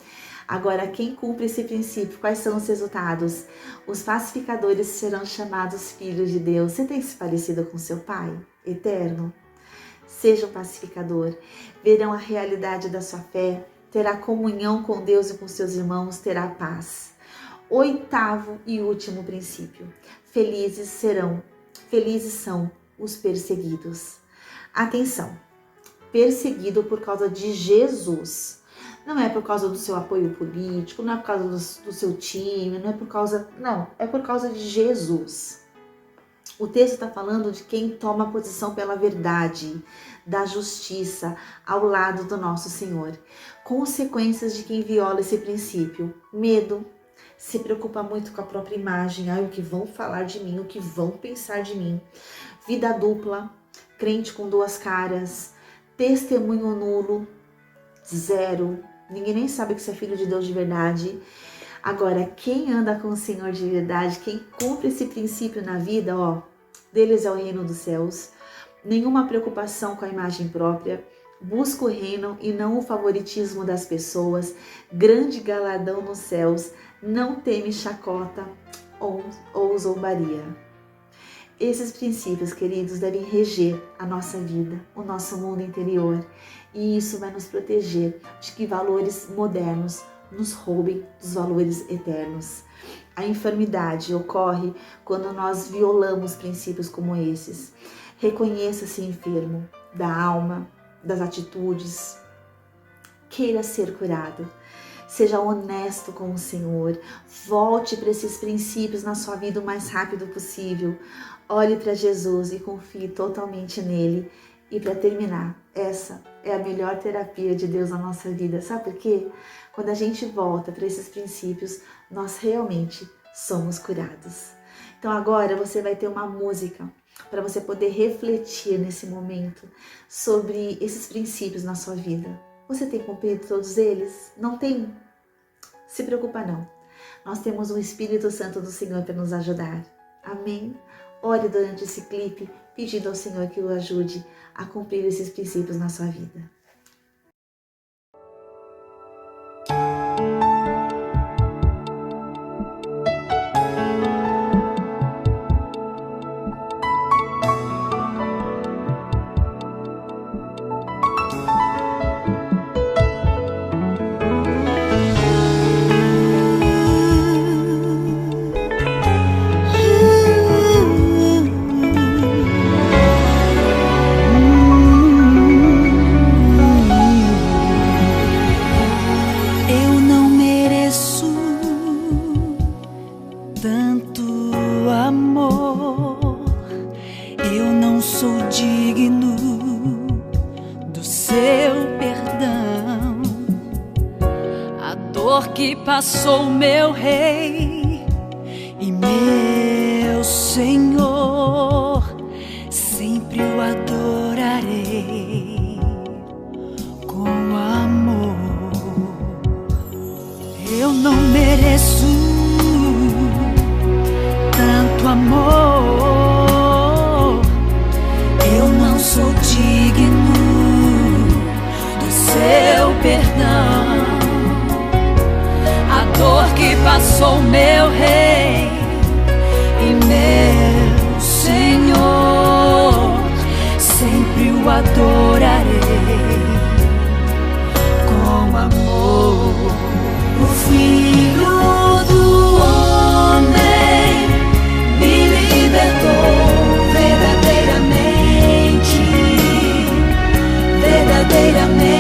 Agora, quem cumpre esse princípio, quais são os resultados? Os pacificadores serão chamados filhos de Deus. Você tem se parecido com seu Pai eterno? Seja um pacificador. Verão a realidade da sua fé, terá comunhão com Deus e com seus irmãos, terá paz. 8º e último princípio: felizes são os perseguidos. Atenção, perseguido por causa de Jesus. Não é por causa do seu apoio político, não é por causa do seu time, não, é por causa de Jesus. O texto está falando de quem toma posição pela verdade, da justiça, ao lado do nosso Senhor. Consequências de quem viola esse princípio: medo, se preocupa muito com a própria imagem, o que vão falar de mim, o que vão pensar de mim. Vida dupla, crente com 2 caras, testemunho nulo, 0. Ninguém nem sabe que você é filho de Deus de verdade. Agora, quem anda com o Senhor de verdade, quem cumpre esse princípio na vida, deles é o reino dos céus. Nenhuma preocupação com a imagem própria. Busca o reino e não o favoritismo das pessoas. Grande galardão nos céus. Não teme chacota ou zombaria. Esses princípios, queridos, devem reger a nossa vida, o nosso mundo interior. E isso vai nos proteger de que valores modernos nos roubem dos valores eternos. A enfermidade ocorre quando nós violamos princípios como esses. Reconheça-se enfermo da alma, das atitudes. Queira ser curado. Seja honesto com o Senhor. Volte para esses princípios na sua vida o mais rápido possível. Olhe para Jesus e confie totalmente nele. E para terminar, essa é a melhor terapia de Deus na nossa vida. Sabe por quê? Quando a gente volta para esses princípios, nós realmente somos curados. Então agora você vai ter uma música para você poder refletir nesse momento sobre esses princípios na sua vida. Você tem cumprido todos eles? Não tem? Se preocupa não. Nós temos o Espírito Santo do Senhor para nos ajudar. Amém? Ore durante esse clipe, pedindo ao Senhor que o ajude a cumprir esses princípios na sua vida. Passou meu Rei e meu Senhor, sempre o adorarei com amor. Eu não mereço tanto amor, eu não sou digno do seu perdão. A dor que passou meu Rei e meu Senhor, sempre o adorarei com amor. O Filho do Homem me libertou verdadeiramente, verdadeiramente.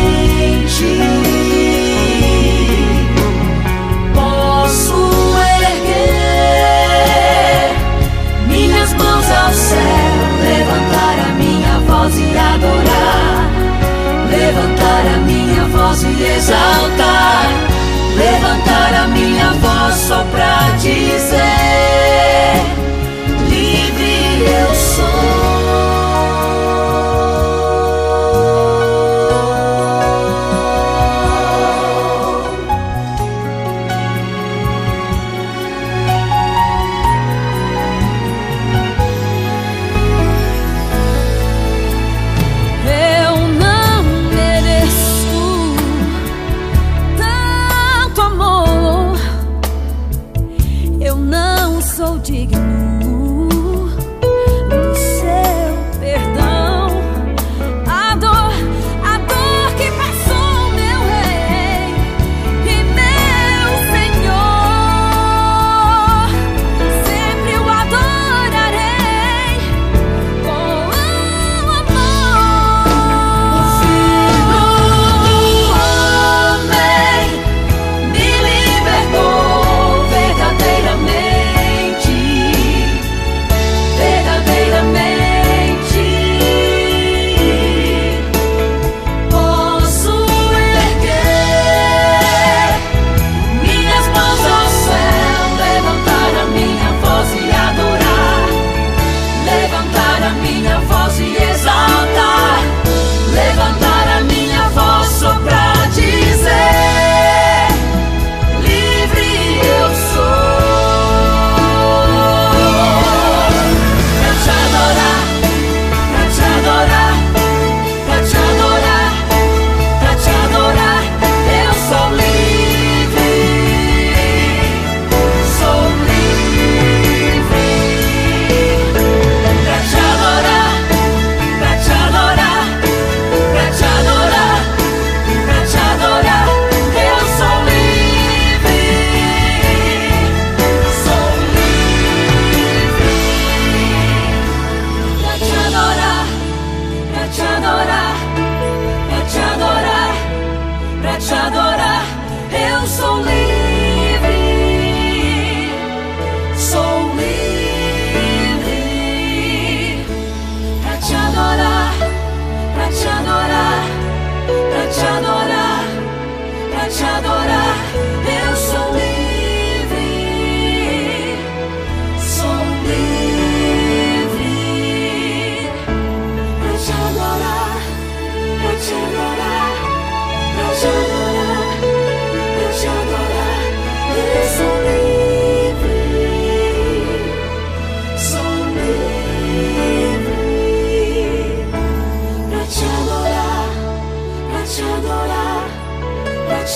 Posso erguer minhas mãos ao céu, levantar a minha voz e adorar, levantar a minha voz e exaltar, levantar a minha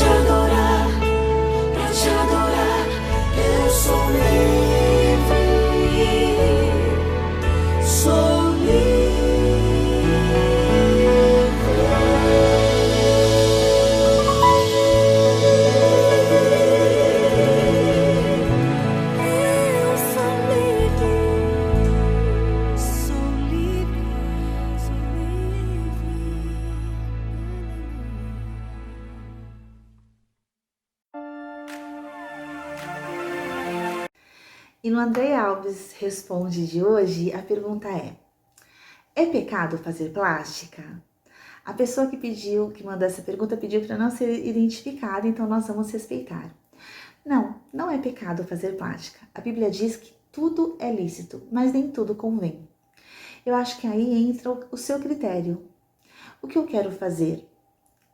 te adorar, eu sou livre, sou livre. Eu sou livre, sou livre, sou livre. E no André Alves Responde de hoje, a pergunta é pecado fazer plástica? A pessoa que mandou essa pergunta pediu para não ser identificada, então nós vamos respeitar. Não, não é pecado fazer plástica. A Bíblia diz que tudo é lícito, mas nem tudo convém. Eu acho que aí entra o seu critério. O que eu quero fazer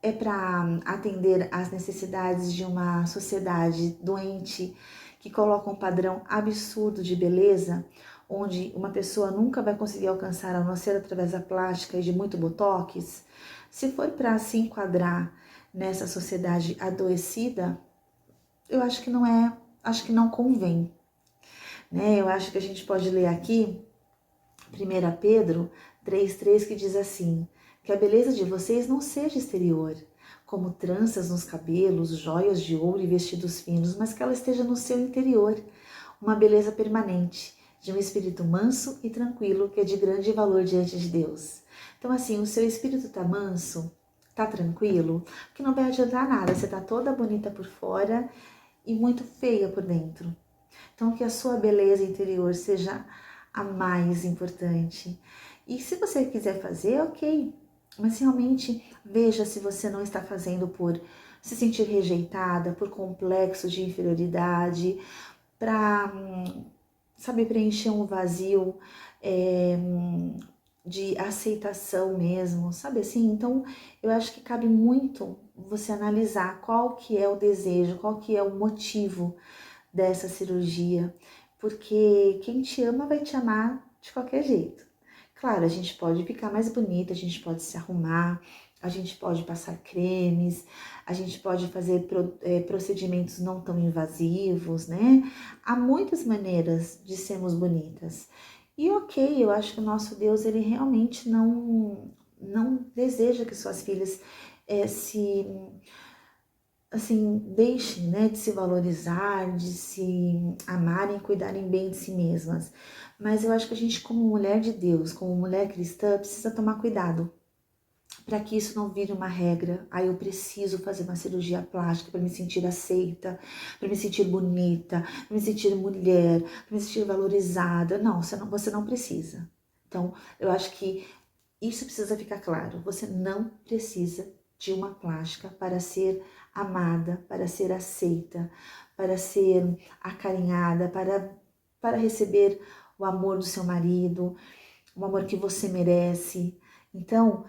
é para atender às necessidades de uma sociedade doente que coloca um padrão absurdo de beleza, onde uma pessoa nunca vai conseguir alcançar a não ser através da plástica e de muito botox. Se for para se enquadrar nessa sociedade adoecida, eu acho que não convém, né? Eu acho que a gente pode ler aqui 1 Pedro 3,3, que diz assim: que a beleza de vocês não seja exterior, como tranças nos cabelos, joias de ouro e vestidos finos, mas que ela esteja no seu interior, uma beleza permanente, de um espírito manso e tranquilo, que é de grande valor diante de Deus. Então, assim, o seu espírito tá manso, tá tranquilo, que não vai adiantar nada, você tá toda bonita por fora e muito feia por dentro. Então, que a sua beleza interior seja a mais importante. E se você quiser fazer, ok, mas realmente veja se você não está fazendo por se sentir rejeitada, por complexo de inferioridade, para, preencher um vazio de aceitação mesmo, sabe assim? Então, eu acho que cabe muito você analisar qual que é o desejo, qual que é o motivo dessa cirurgia, porque quem te ama vai te amar de qualquer jeito. Claro, a gente pode ficar mais bonita, a gente pode se arrumar, a gente pode passar cremes, a gente pode fazer procedimentos não tão invasivos, né? Há muitas maneiras de sermos bonitas. E ok, eu acho que o nosso Deus, ele realmente não deseja que suas filhas deixem, né, de se valorizar, de se amarem, cuidarem bem de si mesmas. Mas eu acho que a gente, como mulher de Deus, como mulher cristã, precisa tomar cuidado para que isso não vire uma regra. Aí eu preciso fazer uma cirurgia plástica para me sentir aceita, para me sentir bonita, para me sentir mulher, para me sentir valorizada. Não, você não precisa. Então, eu acho que isso precisa ficar claro. Você não precisa de uma plástica para ser amada, para ser aceita, para ser acarinhada, para receber o amor do seu marido, o amor que você merece. Então,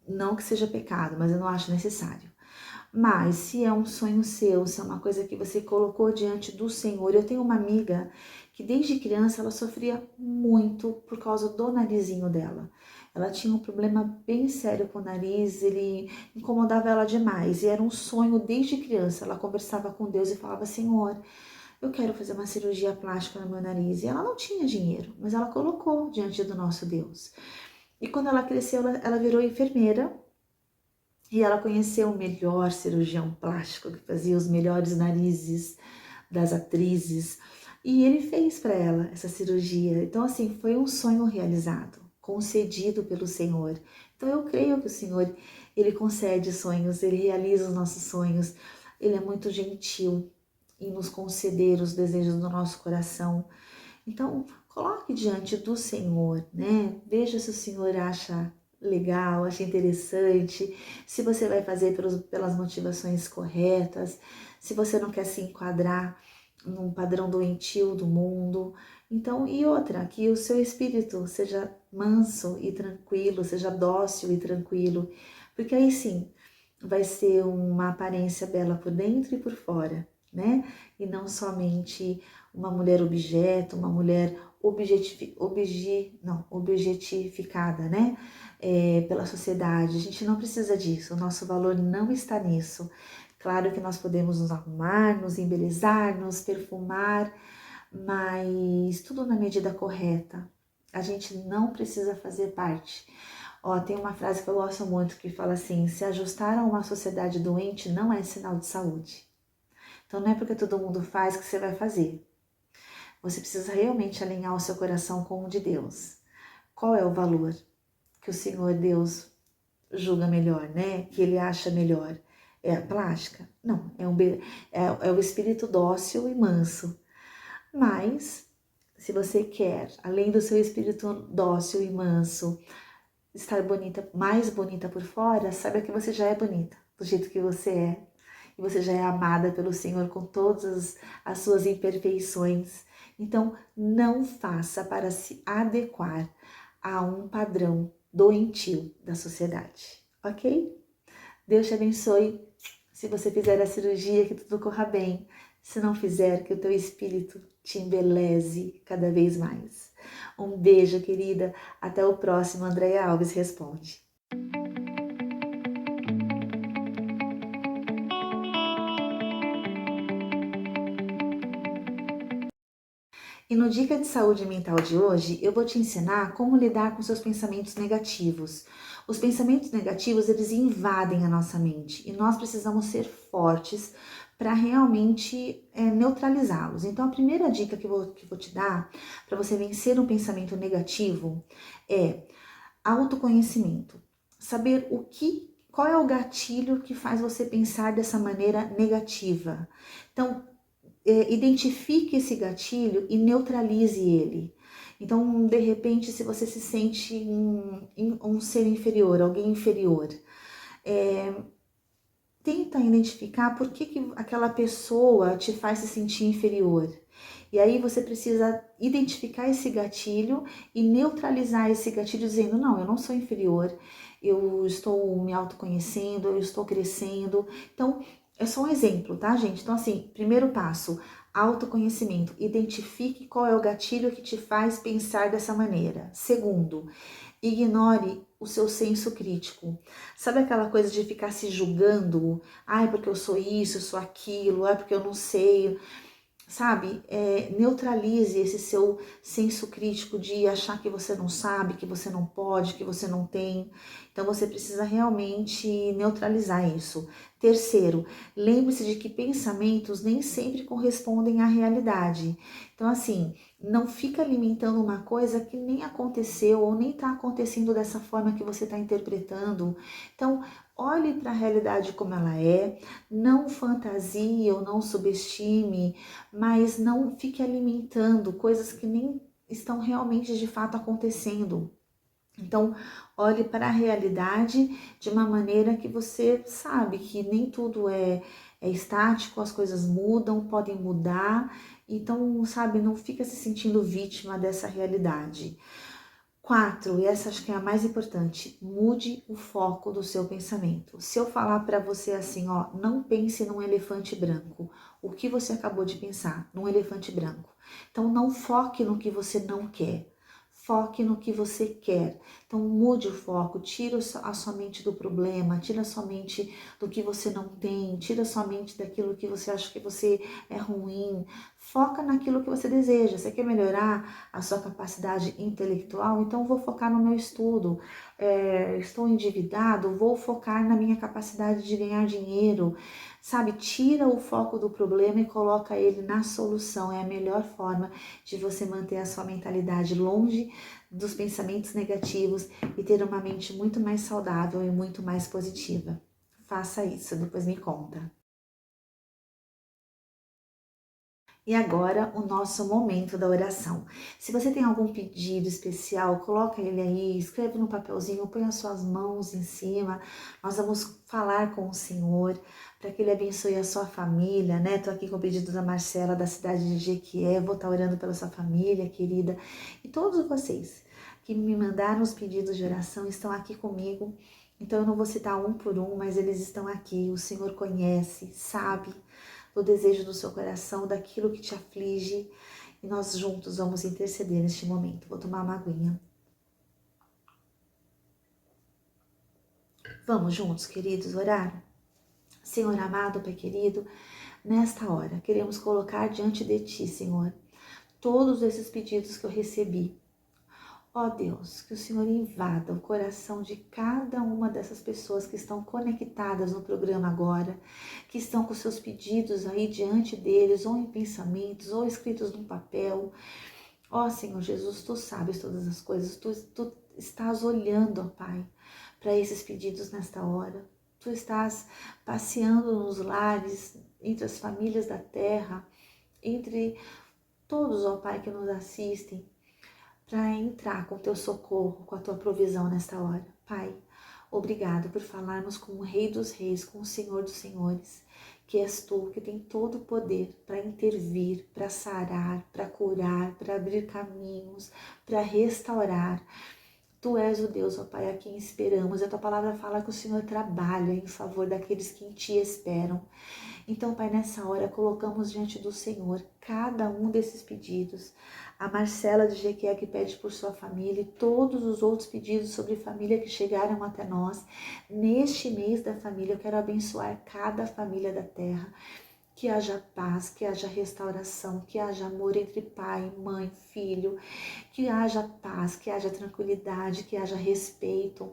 não que seja pecado, mas eu não acho necessário. Mas se é um sonho seu, se é uma coisa que você colocou diante do Senhor, eu tenho uma amiga que desde criança ela sofria muito por causa do narizinho dela. Ela tinha um problema bem sério com o nariz, ele incomodava ela demais e era um sonho desde criança. Ela conversava com Deus e falava: Senhor, eu quero fazer uma cirurgia plástica no meu nariz. E ela não tinha dinheiro, mas ela colocou diante do nosso Deus. E quando ela cresceu, ela virou enfermeira e ela conheceu o melhor cirurgião plástico que fazia os melhores narizes das atrizes. E ele fez para ela essa cirurgia. Então, assim, foi um sonho realizado, concedido pelo Senhor. Então, eu creio que o Senhor, ele concede sonhos, ele realiza os nossos sonhos. Ele é muito gentil em nos conceder os desejos do nosso coração. Então, coloque diante do Senhor, né? Veja se o Senhor acha legal, acha interessante, se você vai fazer pelas motivações corretas, se você não quer se enquadrar num padrão doentio do mundo. Então, e outra, que o seu espírito seja manso e tranquilo, seja dócil e tranquilo, porque aí sim vai ser uma aparência bela por dentro e por fora, né? E não somente uma mulher objeto, uma mulher objetificada, né? Pela sociedade. A gente não precisa disso, o nosso valor não está nisso. Claro que nós podemos nos arrumar, nos embelezar, nos perfumar, mas tudo na medida correta. A gente não precisa fazer parte. Ó, tem uma frase que eu gosto muito que fala assim: se ajustar a uma sociedade doente não é sinal de saúde. Então não é porque todo mundo faz que você vai fazer. Você precisa realmente alinhar o seu coração com o de Deus. Qual é o valor que o Senhor Deus julga melhor, né? Que Ele acha melhor? É a plástica? Não, é o espírito dócil e manso. Mas, se você quer, além do seu espírito dócil e manso, estar bonita, mais bonita por fora, saiba que você já é bonita, do jeito que você é. E você já é amada pelo Senhor com todas as suas imperfeições. Então, não faça para se adequar a um padrão doentio da sociedade, ok? Deus te abençoe. Se você fizer a cirurgia, que tudo corra bem. Se não fizer, que o teu espírito te embeleze cada vez mais. Um beijo, querida. Até o próximo. Andréia Alves responde. E no Dica de Saúde Mental de hoje, eu vou te ensinar como lidar com seus pensamentos negativos. Os pensamentos negativos, eles invadem a nossa mente e nós precisamos ser fortes para realmente neutralizá-los. Então, a primeira dica que eu vou te dar para você vencer um pensamento negativo é autoconhecimento. Saber qual é o gatilho que faz você pensar dessa maneira negativa. Então, identifique esse gatilho e neutralize ele. Então, de repente, se você se sente um ser inferior, alguém inferior, tenta identificar por que aquela pessoa te faz se sentir inferior. E aí você precisa identificar esse gatilho e neutralizar esse gatilho dizendo: não, eu não sou inferior, eu estou me autoconhecendo, eu estou crescendo. Então, é só um exemplo, tá, gente? Então, assim, primeiro passo, autoconhecimento. Identifique qual é o gatilho que te faz pensar dessa maneira. Segundo, ignore o seu senso crítico. Sabe aquela coisa de ficar se julgando? Ai, porque eu sou isso, eu sou aquilo, ai, porque eu não sei. Sabe, neutralize esse seu senso crítico de achar que você não sabe, que você não pode, que você não tem. Então, você precisa realmente neutralizar isso. Terceiro, lembre-se de que pensamentos nem sempre correspondem à realidade. Então, assim, não fica alimentando uma coisa que nem aconteceu ou nem está acontecendo dessa forma que você está interpretando. Então, olhe para a realidade como ela é, não fantasie ou não subestime, mas não fique alimentando coisas que nem estão realmente de fato acontecendo. Então, olhe para a realidade de uma maneira que você sabe que nem tudo é estático, as coisas mudam, podem mudar. Então, sabe, não fica se sentindo vítima dessa realidade. 4, e essa acho que é a mais importante, mude o foco do seu pensamento. Se eu falar para você assim, ó, não pense num elefante branco, o que você acabou de pensar? Num elefante branco. Então, não foque no que você não quer. Foque no que você quer. Então, mude o foco, tira a sua mente do problema, tira a sua mente do que você não tem, tira a sua mente daquilo que você acha que você é ruim. Foca naquilo que você deseja. Você quer melhorar a sua capacidade intelectual? Então, vou focar no meu estudo. Estou endividado? Vou focar na minha capacidade de ganhar dinheiro. Sabe, tira o foco do problema e coloca ele na solução. É a melhor forma de você manter a sua mentalidade longe dos pensamentos negativos e ter uma mente muito mais saudável e muito mais positiva. Faça isso, depois me conta. E agora o nosso momento da oração. Se você tem algum pedido especial, coloca ele aí, escreve no papelzinho, põe as suas mãos em cima. Nós vamos falar com o Senhor para que Ele abençoe a sua família, né? Tô aqui com o pedido da Marcela, da cidade de Jequié, vou estar orando pela sua família, querida. E todos vocês que me mandaram os pedidos de oração estão aqui comigo. Então eu não vou citar um por um, mas eles estão aqui. O Senhor conhece, sabe do desejo do seu coração, daquilo que te aflige. E nós juntos vamos interceder neste momento. Vou tomar uma aguinha. Vamos juntos, queridos, orar? Senhor amado, Pai querido, nesta hora queremos colocar diante de Ti, Senhor, todos esses pedidos que eu recebi. Ó Deus, que o Senhor invada o coração de cada uma dessas pessoas que estão conectadas no programa agora, que estão com seus pedidos aí diante deles, ou em pensamentos, ou escritos num papel. Ó Senhor Jesus, Tu sabes todas as coisas, Tu estás olhando, ó Pai, para esses pedidos nesta hora. Tu estás passeando nos lares, entre as famílias da terra, entre todos, ó Pai, que nos assistem, para entrar com Teu socorro, com a Tua provisão nesta hora. Pai, obrigado por falarmos com o Rei dos Reis, com o Senhor dos Senhores, que és Tu, que tem todo o poder para intervir, para sarar, para curar, para abrir caminhos, para restaurar. Tu és o Deus, ó Pai, a quem esperamos. A Tua palavra fala que o Senhor trabalha em favor daqueles que em Ti esperam. Então, Pai, nessa hora colocamos diante do Senhor cada um desses pedidos. A Marcela de Jequié que pede por sua família e todos os outros pedidos sobre família que chegaram até nós. Neste mês da família, eu quero abençoar cada família da terra. Que haja paz, que haja restauração, que haja amor entre pai, mãe, filho. Que haja paz, que haja tranquilidade, que haja respeito,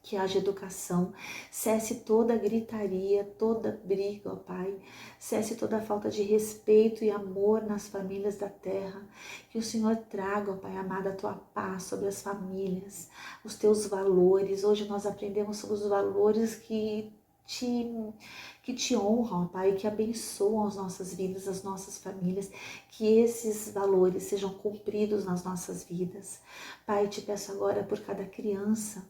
que haja educação. Cesse toda gritaria, toda briga, ó Pai. Cesse toda falta de respeito e amor nas famílias da terra. Que o Senhor traga, ó Pai amado, a Tua paz sobre as famílias, os Teus valores. Hoje nós aprendemos sobre os valores que te honram, ó Pai, que abençoam as nossas vidas, as nossas famílias, que esses valores sejam cumpridos nas nossas vidas. Pai, te peço agora por cada criança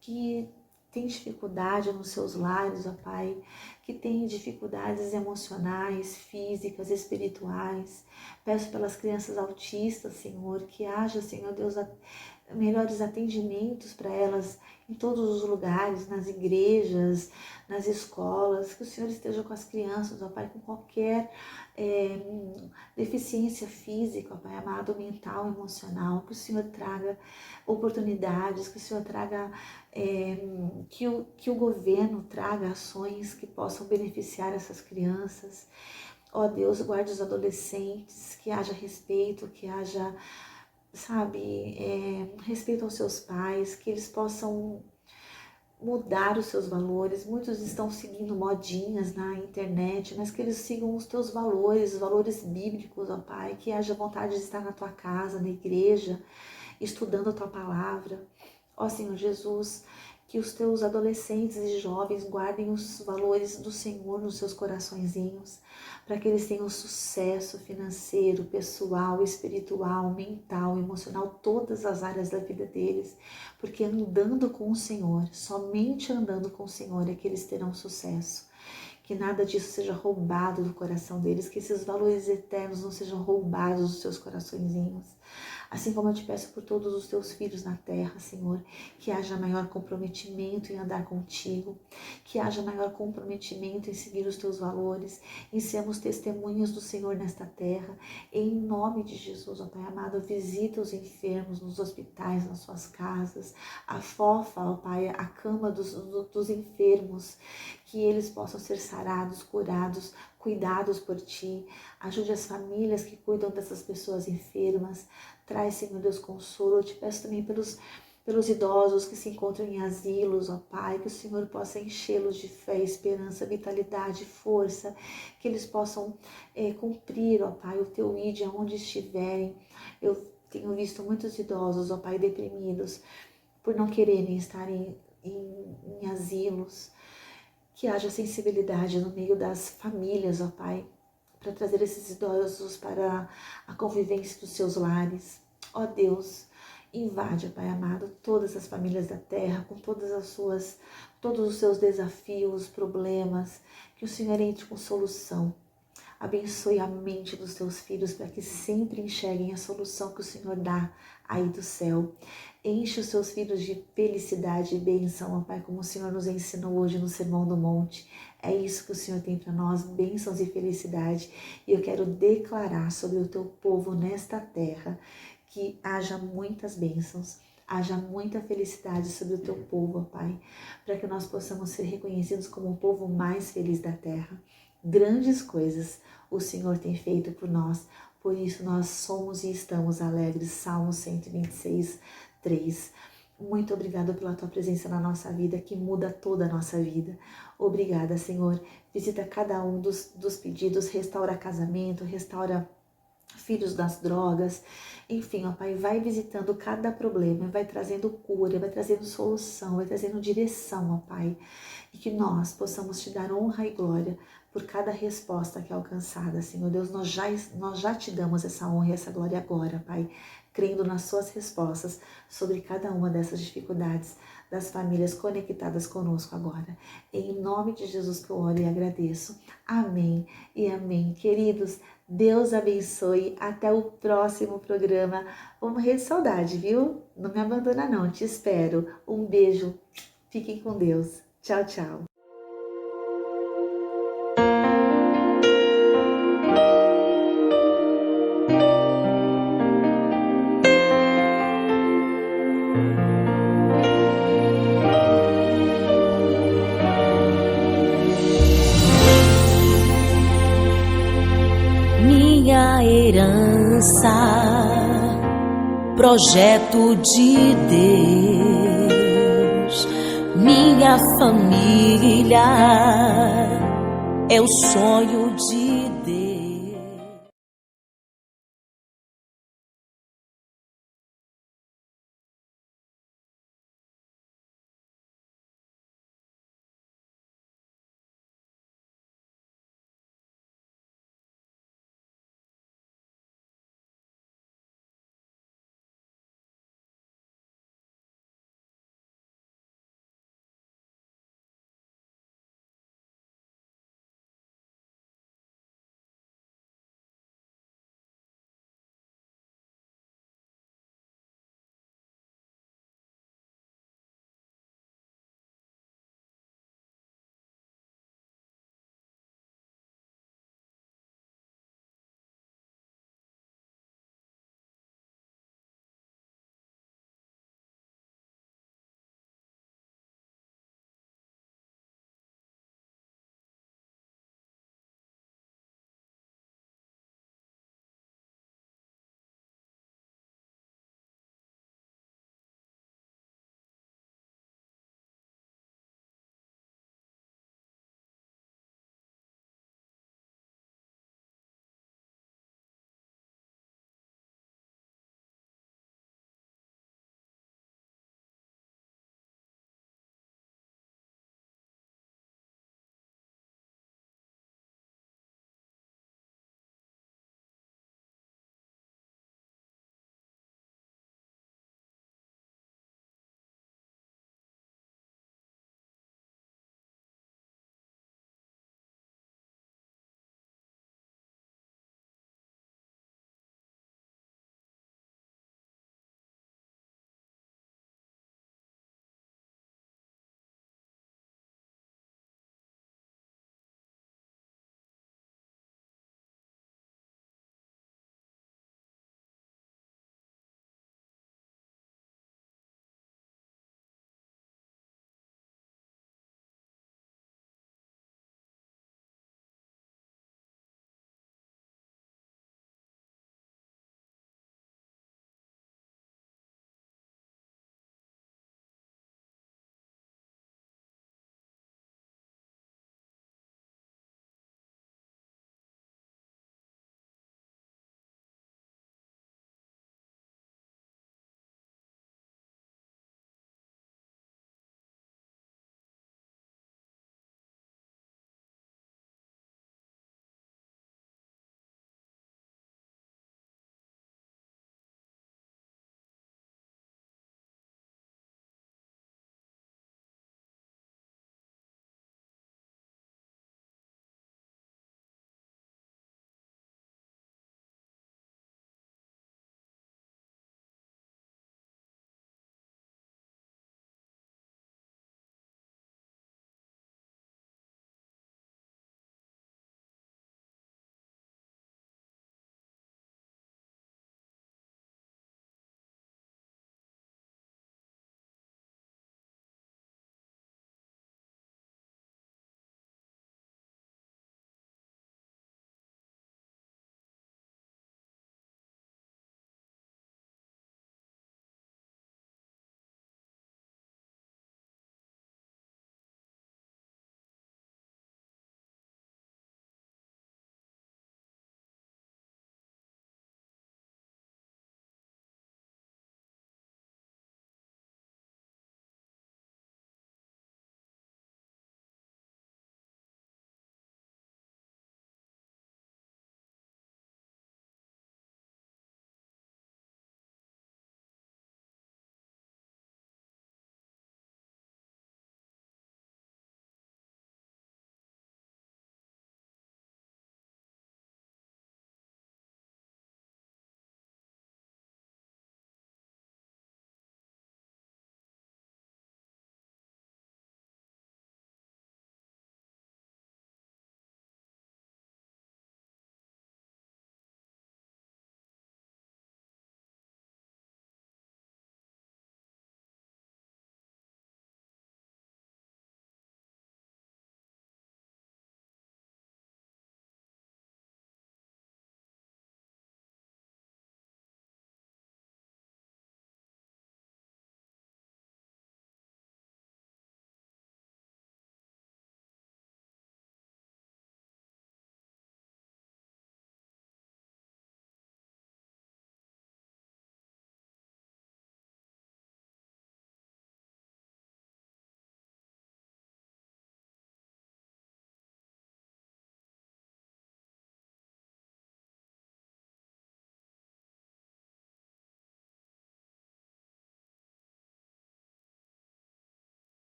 que tem dificuldade nos seus lares, ó Pai, que tem dificuldades emocionais, físicas, espirituais. Peço pelas crianças autistas, Senhor, que haja, Senhor Deus, melhores atendimentos para elas em todos os lugares, nas igrejas, nas escolas, que o Senhor esteja com as crianças, ó Pai, com qualquer deficiência física, ó Pai amado, mental, emocional, que o Senhor traga oportunidades, que o Senhor traga, que o governo traga ações que possam beneficiar essas crianças. Ó Deus, guarde os adolescentes, que haja respeito, que haja, respeito aos seus pais, que eles possam mudar os seus valores. Muitos estão seguindo modinhas na internet, mas que eles sigam os teus valores, os valores bíblicos, ó Pai, que haja vontade de estar na tua casa, na igreja, estudando a tua palavra. Ó Senhor Jesus, que os teus adolescentes e jovens guardem os valores do Senhor nos seus coraçõezinhos, para que eles tenham sucesso financeiro, pessoal, espiritual, mental, emocional, todas as áreas da vida deles, porque andando com o Senhor, somente andando com o Senhor é que eles terão sucesso. Que nada disso seja roubado do coração deles, que esses valores eternos não sejam roubados dos seus coraçõezinhos. Assim como eu te peço por todos os teus filhos na terra, Senhor, que haja maior comprometimento em andar contigo, que haja maior comprometimento em seguir os teus valores, em sermos testemunhas do Senhor nesta terra. Em nome de Jesus, ó Pai amado, visita os enfermos nos hospitais, nas suas casas, afofa, ó Pai, a cama dos enfermos, que eles possam ser sarados, curados, cuidados por Ti. Ajude as famílias que cuidam dessas pessoas enfermas. Traz, Senhor Deus, consolo. Eu te peço também pelos idosos que se encontram em asilos, ó Pai, que o Senhor possa enchê-los de fé, esperança, vitalidade, força, que eles possam cumprir, ó Pai, o Teu ID aonde estiverem. Eu tenho visto muitos idosos, ó Pai, deprimidos por não quererem estar em asilos. Que haja sensibilidade no meio das famílias, ó Pai, para trazer esses idosos para a convivência dos seus lares. Ó Deus, invade, ó Pai amado, todas as famílias da terra, com todos os seus desafios, problemas, que o Senhor entre com solução. Abençoe a mente dos teus filhos para que sempre enxerguem a solução que o Senhor dá aí do céu. Enche os seus filhos de felicidade e bênção, ó Pai, como o Senhor nos ensinou hoje no Sermão do Monte. É isso que o Senhor tem para nós, bênçãos e felicidade. E eu quero declarar sobre o teu povo nesta terra que haja muitas bênçãos, haja muita felicidade sobre o teu povo, ó Pai, para que nós possamos ser reconhecidos como o povo mais feliz da terra. Grandes coisas o Senhor tem feito por nós, por isso nós somos e estamos alegres. Salmo 126, 3. Muito obrigada pela tua presença na nossa vida, que muda toda a nossa vida. Obrigada, Senhor. Visita cada um dos pedidos, restaura casamento, restaura filhos das drogas. Enfim, ó Pai, vai visitando cada problema, vai trazendo cura, vai trazendo solução, vai trazendo direção, ó Pai. E que nós possamos te dar honra e glória por cada resposta que é alcançada, Senhor Deus. Nós já te damos essa honra e essa glória agora, Pai, crendo nas suas respostas sobre cada uma dessas dificuldades das famílias conectadas conosco agora. Em nome de Jesus que eu oro e agradeço. Amém e amém. Queridos, Deus abençoe. Até o próximo programa. Vamos morrer de saudade, viu? Não me abandona não, te espero. Um beijo. Fiquem com Deus. Tchau, tchau. Minha herança, projeto de Deus. Minha família é o sonho de Deus.